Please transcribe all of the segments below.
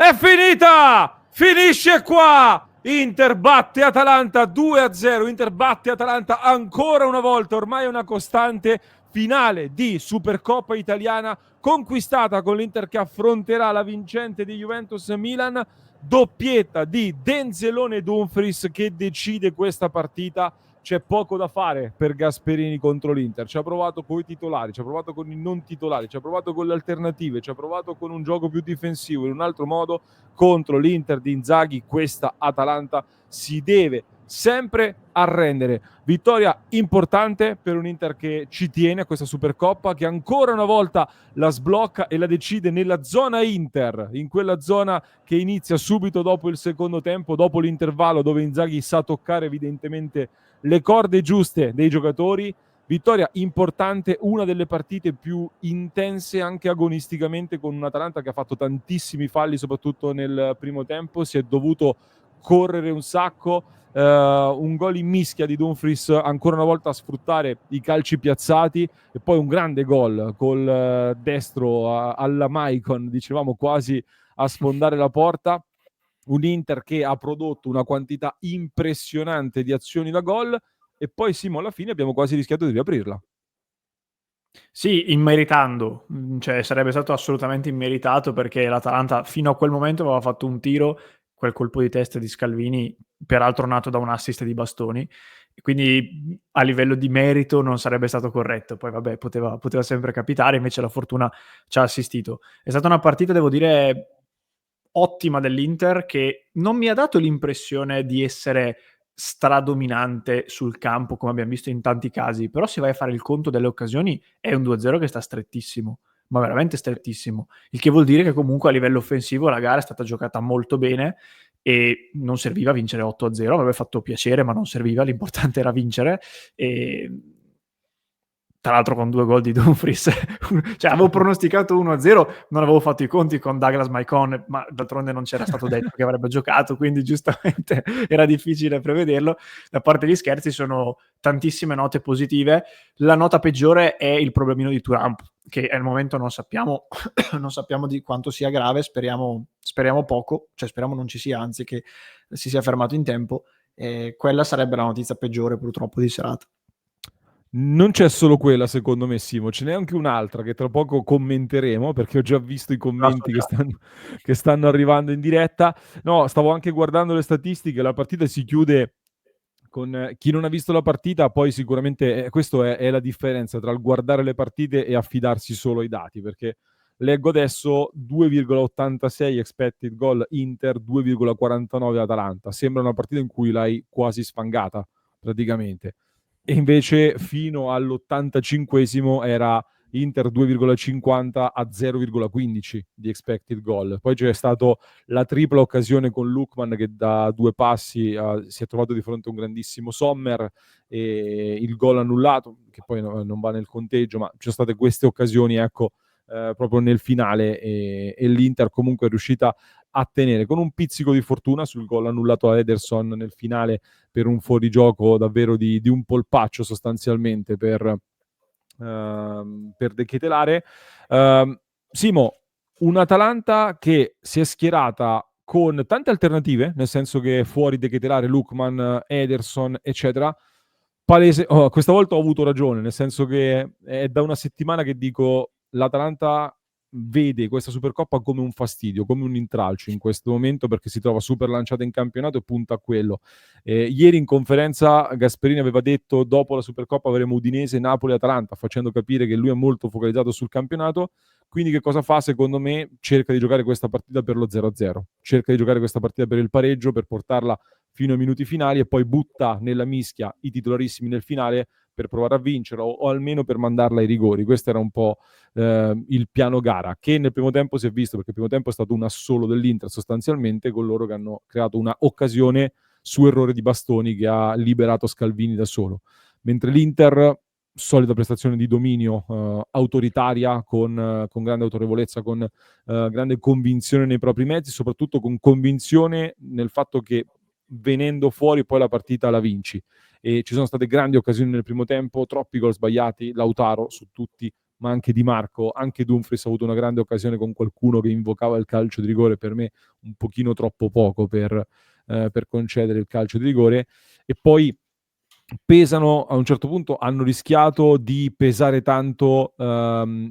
È finita! Finisce qua! Inter batte Atalanta 2-0. Inter batte Atalanta ancora una volta, ormai è una costante. Finale di Supercoppa italiana conquistata con l'Inter che affronterà la vincente di Juventus-Milan. Doppietta di Denzelone e Dumfries che decide questa partita. C'è poco da fare per Gasperini contro l'Inter. Ci ha provato con i titolari, ci ha provato con i non titolari, ci ha provato con le alternative, ci ha provato con un gioco più difensivo in un altro modo. Contro l'Inter di Inzaghi questa Atalanta si deve sempre arrendere. Vittoria importante per un Inter che ci tiene a questa Supercoppa, che ancora una volta la sblocca e la decide nella zona Inter, in quella zona che inizia subito dopo il secondo tempo, dopo l'intervallo, dove Inzaghi sa toccare evidentemente le corde giuste dei giocatori. Vittoria importante, una delle partite più intense anche agonisticamente, con un Atalanta che ha fatto tantissimi falli soprattutto nel primo tempo, si è dovuto correre un sacco, un gol in mischia di Dumfries ancora una volta a sfruttare i calci piazzati e poi un grande gol col destro alla Maicon, dicevamo quasi a sfondare la porta. Un Inter che ha prodotto una quantità impressionante di azioni da gol e poi Simo alla fine abbiamo quasi rischiato di riaprirla. Sì, immeritando, cioè sarebbe stato assolutamente immeritato perché l'Atalanta fino a quel momento aveva fatto un tiro, quel colpo di testa di Scalvini, peraltro nato da un assist di Bastoni, quindi a livello di merito non sarebbe stato corretto, poi vabbè poteva sempre capitare, invece la fortuna ci ha assistito. È stata una partita, devo dire, ottima dell'Inter che non mi ha dato l'impressione di essere stradominante sul campo come abbiamo visto in tanti casi, però se vai a fare il conto delle occasioni è un 2-0 che sta strettissimo, ma veramente strettissimo, il che vuol dire che comunque a livello offensivo la gara è stata giocata molto bene e non serviva vincere 8-0, avrebbe fatto piacere ma non serviva, l'importante era vincere e tra l'altro con 2 gol di Dumfries, cioè avevo pronosticato 1-0, non avevo fatto i conti con Douglas Maicon, ma d'altronde non c'era stato detto che avrebbe giocato, quindi giustamente era difficile prevederlo. Da parte gli scherzi sono tantissime note positive, la nota peggiore è il problemino di Thuram, che al momento non sappiamo, non sappiamo di quanto sia grave, speriamo poco, cioè speriamo non ci sia, anzi che si sia fermato in tempo, quella sarebbe la notizia peggiore purtroppo di serata. Non c'è solo quella, secondo me, Simo, ce n'è anche un'altra che tra poco commenteremo perché ho già visto i La so commenti già. che stanno arrivando in diretta. No, stavo anche guardando le statistiche, la partita si chiude con chi non ha visto la partita, poi sicuramente questa è la differenza tra il guardare le partite e affidarsi solo ai dati, perché leggo adesso 2,86 expected goal Inter, 2,49 Atalanta. Sembra una partita in cui l'hai quasi sfangata, praticamente. E invece fino all'85esimo era Inter 2,50 a 0,15 di expected goal. Poi c'è stato la tripla occasione con Lookman che da 2 passi si è trovato di fronte a un grandissimo Sommer e il gol annullato, che poi non va nel conteggio, ma ci sono state queste occasioni, ecco, proprio nel finale e l'Inter comunque è riuscita a tenere con un pizzico di fortuna sul gol annullato a Ederson nel finale per un fuorigioco davvero di un polpaccio sostanzialmente per De Ketelare. Simo, un Atalanta che si è schierata con tante alternative, nel senso che fuori De Ketelare, Lookman, Ederson, eccetera. Palese, questa volta ho avuto ragione, nel senso che è da una settimana che dico l'Atalanta vede questa Supercoppa come un fastidio, come un intralcio in questo momento perché si trova super lanciata in campionato e punta a quello. Ieri in conferenza Gasperini aveva detto dopo la Supercoppa avremo Udinese, Napoli, Atalanta, facendo capire che lui è molto focalizzato sul campionato. Quindi che cosa fa? Secondo me cerca di giocare questa partita per lo 0-0, cerca di giocare questa partita per il pareggio, per portarla fino ai minuti finali e poi butta nella mischia i titolarissimi nel finale per provare a vincere o almeno per mandarla ai rigori. Questo era un po' il piano gara, che nel primo tempo si è visto, perché il primo tempo è stato un assolo dell'Inter sostanzialmente, con loro che hanno creato una occasione su errore di Bastoni che ha liberato Scalvini da solo. Mentre l'Inter, solita prestazione di dominio autoritaria, con grande autorevolezza, con grande convinzione nei propri mezzi, soprattutto con convinzione nel fatto che venendo fuori poi la partita la vinci. E ci sono state grandi occasioni nel primo tempo, troppi gol sbagliati, Lautaro su tutti ma anche Di Marco, anche Dumfries ha avuto una grande occasione con qualcuno che invocava il calcio di rigore, per me un pochino troppo poco per concedere il calcio di rigore, e poi pesano, a un certo punto hanno rischiato di pesare tanto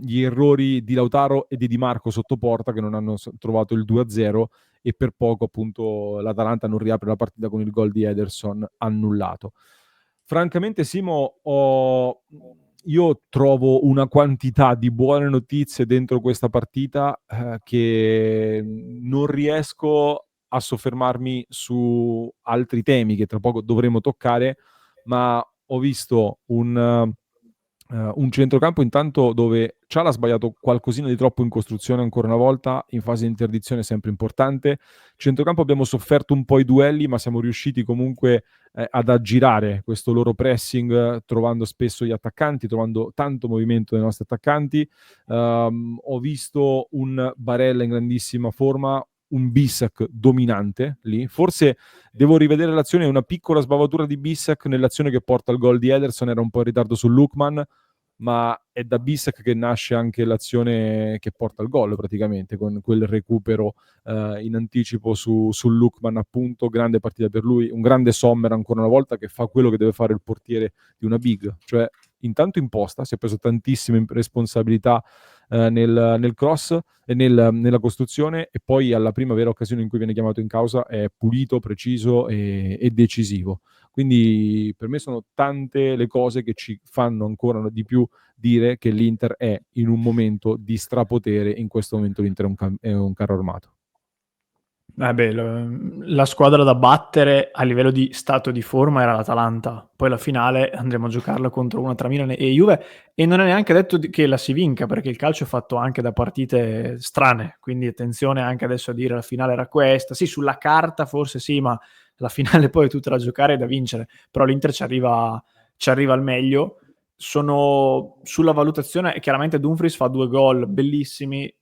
gli errori di Lautaro e di Marco sotto porta, che non hanno trovato il 2-0, e per poco appunto l'Atalanta non riapre la partita con il gol di Ederson annullato. Francamente Simo, io trovo una quantità di buone notizie dentro questa partita che non riesco a soffermarmi su altri temi che tra poco dovremo toccare, ma ho visto un centrocampo intanto dove Ciala ha sbagliato qualcosina di troppo in costruzione ancora una volta, in fase di interdizione sempre importante. Centrocampo abbiamo sofferto un po' i duelli, ma siamo riusciti comunque ad aggirare questo loro pressing, trovando spesso gli attaccanti, trovando tanto movimento dei nostri attaccanti. Ho visto un Barella in grandissima forma, un Bissac dominante lì. Forse devo rivedere l'azione, una piccola sbavatura di Bissac nell'azione che porta al gol di Ederson, era un po' in ritardo su Lookman, ma è da Bissac che nasce anche l'azione che porta al gol praticamente, con quel recupero in anticipo su Lookman appunto. Grande partita per lui, un grande Sommer ancora una volta, che fa quello che deve fare il portiere di una big, cioè intanto imposta, si è preso tantissime responsabilità nel cross e nella costruzione, e poi alla prima vera occasione in cui viene chiamato in causa è pulito, preciso e decisivo. Quindi per me sono tante le cose che ci fanno ancora di più dire che l'Inter è in un momento di strapotere. In questo momento l'Inter è un carro armato. La squadra da battere a livello di stato di forma era l'Atalanta, poi la finale andremo a giocarla contro una tra Milan e Juve, e non è neanche detto che la si vinca, perché il calcio è fatto anche da partite strane, quindi attenzione anche adesso a dire la finale era questa. Sì, sulla carta forse sì, ma la finale poi è tutta da giocare e da vincere, però l'Inter ci arriva al meglio. Sono sulla valutazione, e chiaramente Dumfries fa 2 gol bellissimi,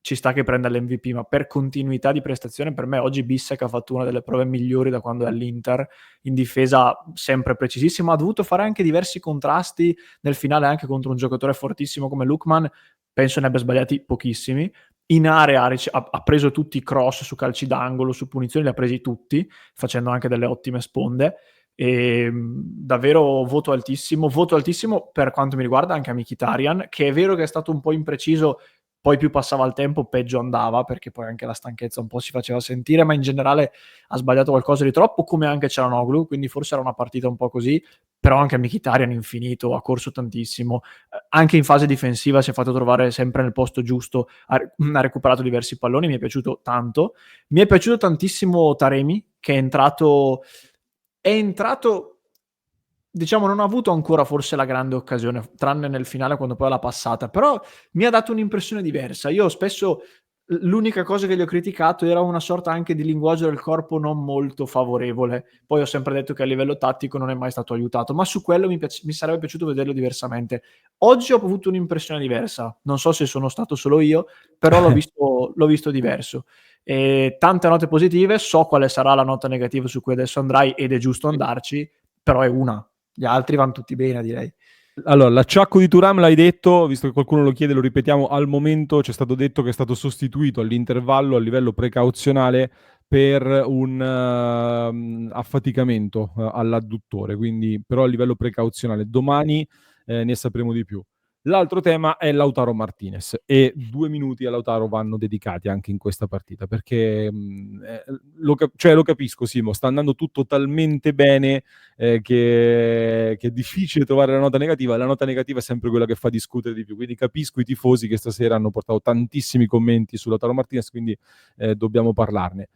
ci sta che prenda l'MVP, ma per continuità di prestazione per me oggi Bissek ha fatto una delle prove migliori da quando è all'Inter, in difesa sempre precisissimo, ha dovuto fare anche diversi contrasti nel finale anche contro un giocatore fortissimo come Lookman, penso ne abbia sbagliati pochissimi. In area ha preso tutti i cross su calci d'angolo, su punizioni, li ha presi tutti, facendo anche delle ottime sponde. E davvero voto altissimo per quanto mi riguarda anche a Mkhitaryan, che è vero che è stato un po' impreciso, poi più passava il tempo peggio andava, perché poi anche la stanchezza un po' si faceva sentire, ma in generale ha sbagliato qualcosa di troppo, come anche Çalhanoğlu, quindi forse era una partita un po' così, però anche Mkhitaryan infinito, ha corso tantissimo, anche in fase difensiva si è fatto trovare sempre nel posto giusto, ha recuperato diversi palloni, mi è piaciuto tanto. Mi è piaciuto tantissimo Taremi, che è entrato, diciamo, non ha avuto ancora forse la grande occasione, tranne nel finale quando poi l'ha passata, però mi ha dato un'impressione diversa. Io spesso l'unica cosa che gli ho criticato era una sorta anche di linguaggio del corpo non molto favorevole. Poi ho sempre detto che a livello tattico non è mai stato aiutato, ma su quello mi sarebbe piaciuto vederlo diversamente. Oggi ho avuto un'impressione diversa, non so se sono stato solo io, però l'ho visto diverso. E tante note positive, so quale sarà la nota negativa su cui adesso andrai, ed è giusto andarci, però è una. Gli altri vanno tutti bene, direi. Allora, l'acciacco di Thuram l'hai detto, visto che qualcuno lo chiede, lo ripetiamo. Al momento c'è stato detto che è stato sostituito all'intervallo a livello precauzionale per un affaticamento all'adduttore, quindi però a livello precauzionale. Domani ne sapremo di più. L'altro tema è Lautaro Martinez, e 2 minuti a Lautaro vanno dedicati anche in questa partita, perché lo capisco, Simo, sta andando tutto talmente bene che è difficile trovare la nota negativa. La nota negativa è sempre quella che fa discutere di più, quindi capisco i tifosi che stasera hanno portato tantissimi commenti su Lautaro Martinez, quindi dobbiamo parlarne.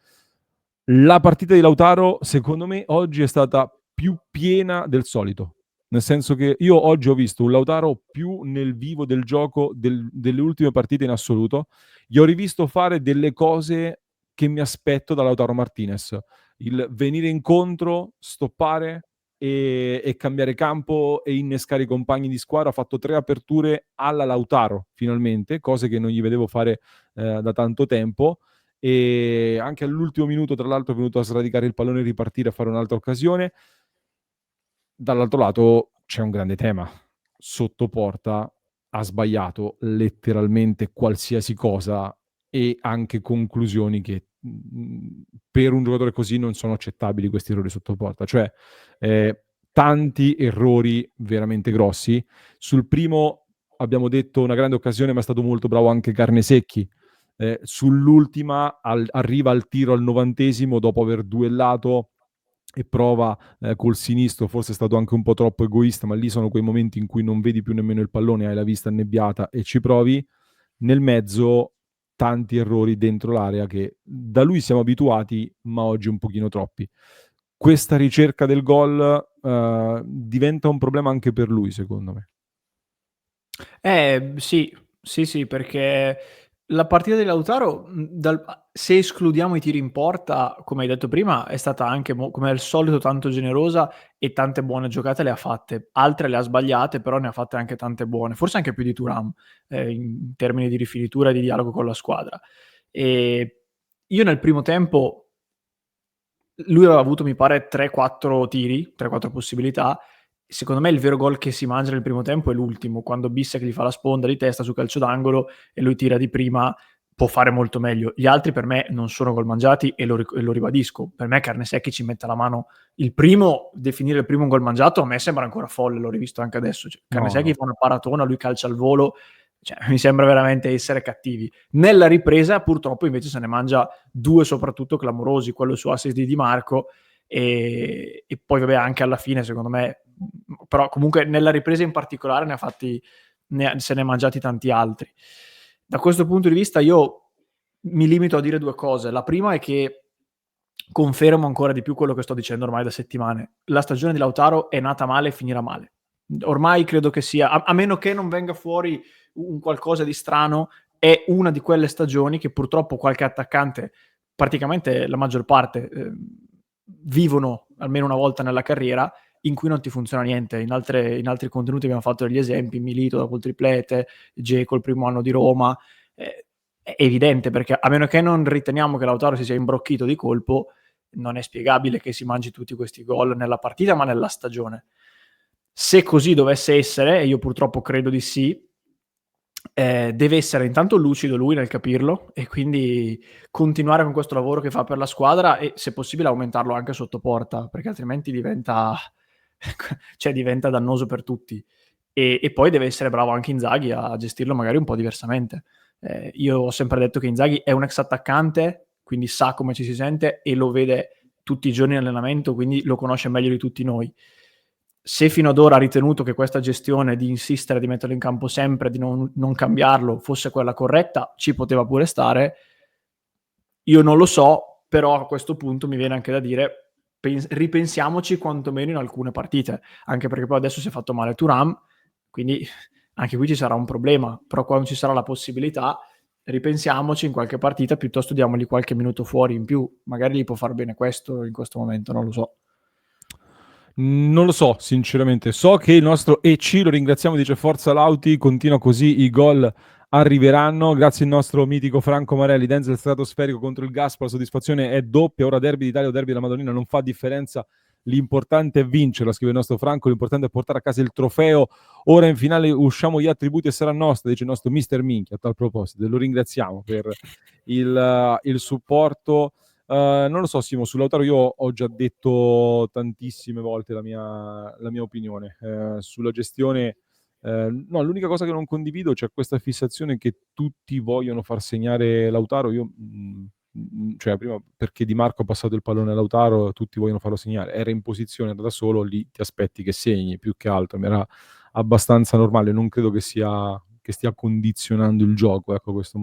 La partita di Lautaro, secondo me, oggi è stata più piena del solito. Nel senso che io oggi ho visto un Lautaro più nel vivo del gioco delle ultime partite in assoluto. Gli ho rivisto fare delle cose che mi aspetto da Lautaro Martinez. Il venire incontro, stoppare e cambiare campo e innescare i compagni di squadra. Ha fatto 3 aperture alla Lautaro, finalmente, cose che non gli vedevo fare da tanto tempo. E anche all'ultimo minuto, tra l'altro, è venuto a sradicare il pallone e ripartire a fare un'altra occasione. Dall'altro lato c'è un grande tema. Sotto porta ha sbagliato letteralmente qualsiasi cosa e anche conclusioni che per un giocatore così non sono accettabili, questi errori sotto porta. Cioè, tanti errori veramente grossi. Sul primo abbiamo detto una grande occasione, ma è stato molto bravo anche Carnesecchi. Sull'ultima arriva al tiro al 90° dopo aver duellato e prova col sinistro, forse è stato anche un po' troppo egoista, ma lì sono quei momenti in cui non vedi più nemmeno il pallone, hai la vista annebbiata e ci provi. Nel mezzo tanti errori dentro l'area che da lui siamo abituati, ma oggi un pochino troppi. Questa ricerca del gol diventa un problema anche per lui, secondo me. Sì, perché la partita di Lautaro, se escludiamo i tiri in porta, come hai detto prima, è stata anche, come al solito, tanto generosa e tante buone giocate le ha fatte. Altre le ha sbagliate, però ne ha fatte anche tante buone, forse anche più di Thuram, in termini di rifinitura e di dialogo con la squadra. E io nel primo tempo, lui aveva avuto, mi pare, 3-4 tiri, 3-4 possibilità. Secondo me il vero gol che si mangia nel primo tempo è l'ultimo, quando Bissek gli fa la sponda di testa su calcio d'angolo e lui tira di prima. Può fare molto meglio. Gli altri per me non sono gol mangiati e lo ribadisco. Per me Carnesecchi ci mette la mano. Definire il primo un gol mangiato a me sembra ancora folle, l'ho rivisto anche adesso. Carnesecchi fa una paratona, lui calcia al volo, mi sembra veramente essere cattivi. Nella ripresa purtroppo invece se ne mangia 2 soprattutto clamorosi, quello su assist di Di Marco e poi vabbè anche alla fine secondo me, però comunque nella ripresa in particolare se ne è mangiati tanti altri. Da questo punto di vista io mi limito a dire 2 cose. La prima è che confermo ancora di più quello che sto dicendo ormai da settimane. La stagione di Lautaro è nata male e finirà male. Ormai credo che sia, a meno che non venga fuori un qualcosa di strano, è una di quelle stagioni che purtroppo qualche attaccante, praticamente la maggior parte, vivono almeno una volta nella carriera, in cui non ti funziona niente. In altri contenuti abbiamo fatto degli esempi, Milito dopo il triplete, Dzeko il primo anno di Roma. È evidente, perché a meno che non riteniamo che Lautaro si sia imbrocchito di colpo, non è spiegabile che si mangi tutti questi gol nella partita, ma nella stagione. Se così dovesse essere, e io purtroppo credo di sì, deve essere intanto lucido lui nel capirlo e quindi continuare con questo lavoro che fa per la squadra e se possibile aumentarlo anche sotto porta, perché altrimenti diventa dannoso per tutti. E poi deve essere bravo anche Inzaghi a gestirlo magari un po' diversamente. Io ho sempre detto che Inzaghi è un ex attaccante, quindi sa come ci si sente e lo vede tutti i giorni in allenamento, quindi lo conosce meglio di tutti noi. Se fino ad ora ha ritenuto che questa gestione di insistere, di metterlo in campo sempre, di non cambiarlo, fosse quella corretta, ci poteva pure stare. Io non lo so, però a questo punto mi viene anche da dire ripensiamoci quantomeno in alcune partite, anche perché poi adesso si è fatto male Thuram, quindi anche qui ci sarà un problema, però quando ci sarà la possibilità ripensiamoci in qualche partita, piuttosto diamogli qualche minuto fuori in più, magari gli può far bene questo in questo momento, non lo so. Non lo so, sinceramente. So che il nostro EC, lo ringraziamo, dice Forza Lauti, continua così, i gol arriveranno. Grazie al nostro mitico Franco Marelli, Denzel stratosferico contro il Gaspo, la soddisfazione è doppia. Ora derby d'Italia o derby della Madonnina non fa differenza. L'importante è vincerla, scrive il nostro Franco, l'importante è portare a casa il trofeo. Ora in finale usciamo gli attributi e sarà nostra, dice il nostro Mister Minchia. A tal proposito, lo ringraziamo per il supporto. Non lo so, Simo, su Lautaro io ho già detto tantissime volte la mia opinione. Sulla gestione, no, l'unica cosa che non condivido c'è questa fissazione che tutti vogliono far segnare Lautaro. Io, cioè, prima perché Di Marco ha passato il pallone a Lautaro, tutti vogliono farlo segnare. Era in posizione da solo, lì ti aspetti che segni più che altro. Mi era abbastanza normale, non credo che stia condizionando il gioco, ecco, questo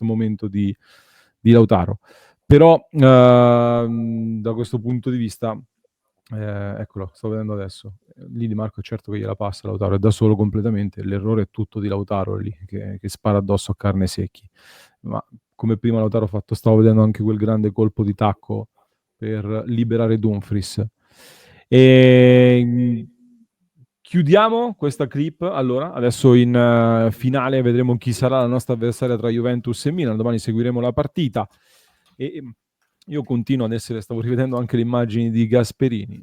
momento di Lautaro. Però da questo punto di vista, eccolo, sto vedendo adesso, lì Di Marco è certo che gliela passa Lautaro, è da solo completamente, l'errore è tutto di Lautaro lì, che spara addosso a Carnesecchi. Ma come prima Lautaro ha fatto, stavo vedendo anche quel grande colpo di tacco per liberare Dumfries. Chiudiamo questa clip, allora, adesso in finale vedremo chi sarà la nostra avversaria tra Juventus e Milan, domani seguiremo la partita. E Io continuo ad essere, stavo rivedendo anche le immagini di Gasperini.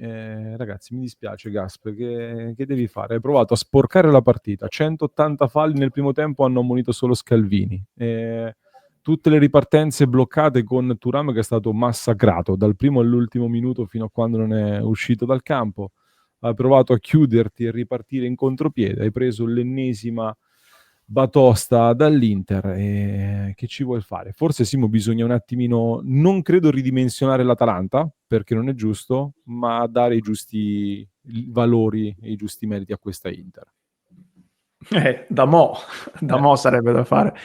Ragazzi, mi dispiace Gasper, che devi fare? Hai provato a sporcare la partita, 180 falli nel primo tempo, hanno ammonito solo Scalvini. Tutte le ripartenze bloccate con Thuram che è stato massacrato dal primo all'ultimo minuto fino a quando non è uscito dal campo. Hai provato a chiuderti e ripartire in contropiede, hai preso l'ennesima batosta dall'Inter. Che ci vuoi fare? Forse Simo bisogna un attimino, non credo ridimensionare l'Atalanta, perché non è giusto, ma dare i giusti valori e i giusti meriti a questa Inter. Da mo', da Eh. mo' sarebbe da fare.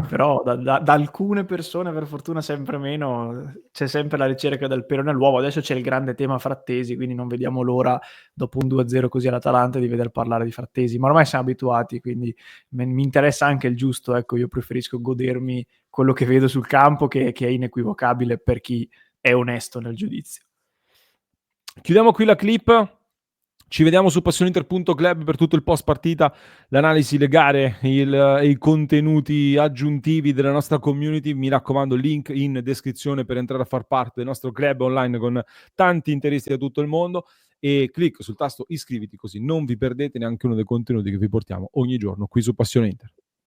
Però da alcune persone, per fortuna sempre meno, c'è sempre la ricerca del perone all'uovo. Adesso c'è il grande tema Frattesi, quindi non vediamo l'ora, dopo un 2-0 così all'Atalanta, di veder parlare di Frattesi. Ma ormai siamo abituati, quindi mi interessa anche il giusto. Ecco, io preferisco godermi quello che vedo sul campo, che è inequivocabile per chi è onesto nel giudizio. Chiudiamo qui la clip. Ci vediamo su passioninter.club per tutto il post partita, l'analisi, le gare, i contenuti aggiuntivi della nostra community. Mi raccomando, link in descrizione per entrare a far parte del nostro club online con tanti interisti da tutto il mondo, e clic sul tasto iscriviti così non vi perdete neanche uno dei contenuti che vi portiamo ogni giorno qui su Passione Inter.